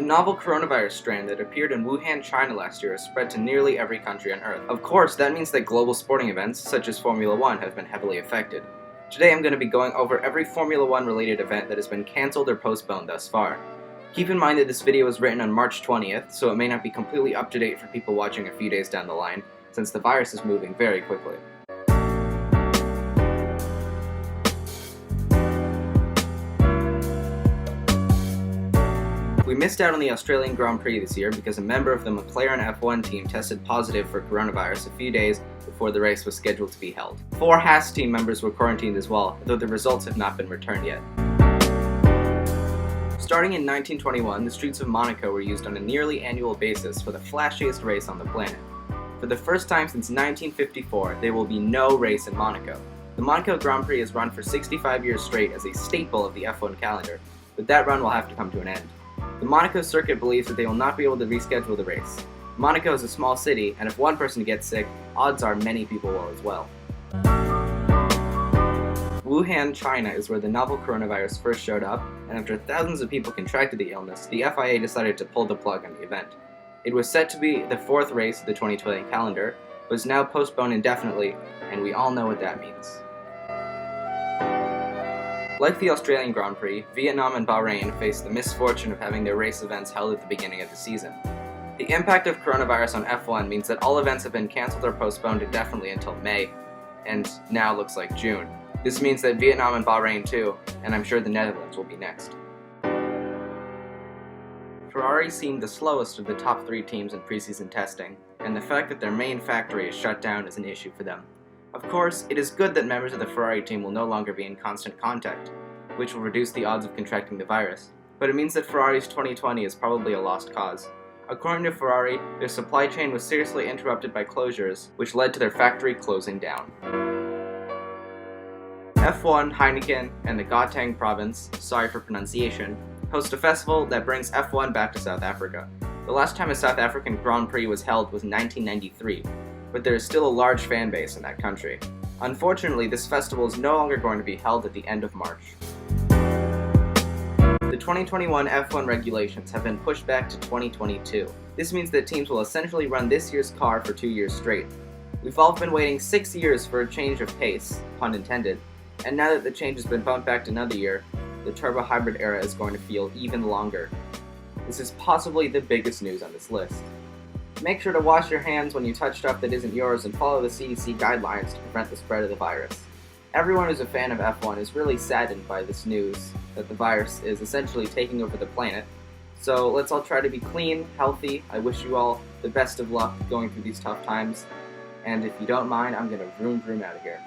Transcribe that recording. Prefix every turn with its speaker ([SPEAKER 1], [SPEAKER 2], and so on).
[SPEAKER 1] novel coronavirus strain that appeared in Wuhan, China last year has spread to nearly every country on Earth. Of course, that means that global sporting events, such as Formula One, have been heavily affected. Today I'm going to be going over every Formula One related event that has been cancelled or postponed thus far. Keep in mind that this video was written on March 20th, so it may not be completely up to date for people watching a few days down the line, since the virus is moving very quickly. We missed out on the Australian Grand Prix this year because a member of the McLaren F1 team tested positive for coronavirus a few days before the race was scheduled to be held. 4 Haas team members were quarantined as well, though the results have not been returned yet. Starting in 1921, the streets of Monaco were used on a nearly annual basis for the flashiest race on the planet. For the first time since 1954, there will be no race in Monaco. The Monaco Grand Prix has run for 65 years straight as a staple of the F1 calendar, but that run will have to come to an end. The Monaco circuit believes that they will not be able to reschedule the race. Monaco is a small city, and if one person gets sick, odds are many people will as well. Wuhan, China is where the novel coronavirus first showed up, and after thousands of people contracted the illness, the FIA decided to pull the plug on the event. It was set to be the 4th race of the 2020 calendar, but is now postponed indefinitely, and we all know what that means. Like the Australian Grand Prix, Vietnam and Bahrain faced the misfortune of having their race events held at the beginning of the season. The impact of coronavirus on F1 means that all events have been cancelled or postponed indefinitely until May, and now looks like June. This means that Vietnam and Bahrain too, and I'm sure the Netherlands will be next. Ferrari seemed the slowest of the top 3 teams in preseason testing, and the fact that their main factory is shut down is an issue for them. Of course, it is good that members of the Ferrari team will no longer be in constant contact, which will reduce the odds of contracting the virus, but it means that Ferrari's 2020 is probably a lost cause. According to Ferrari, their supply chain was seriously interrupted by closures, which led to their factory closing down. F1, Heineken, and the Gauteng province, sorry for pronunciation, host a festival that brings F1 back to South Africa. The last time a South African Grand Prix was held was in 1993, but there is still a large fan base in that country. Unfortunately, this festival is no longer going to be held at the end of March. The 2021 F1 regulations have been pushed back to 2022. This means that teams will essentially run this year's car for 2 years straight. We've all been waiting 6 years for a change of pace, pun intended, and now that the change has been bumped back to another year, the turbo hybrid era is going to feel even longer. This is possibly the biggest news on this list. Make sure to wash your hands when you touch stuff that isn't yours and follow the CDC guidelines to prevent the spread of the virus. Everyone who's a fan of F1 is really saddened by this news that the virus is essentially taking over the planet. So let's all try to be clean, healthy. I wish you all the best of luck going through these tough times. And if you don't mind, I'm gonna vroom vroom out of here.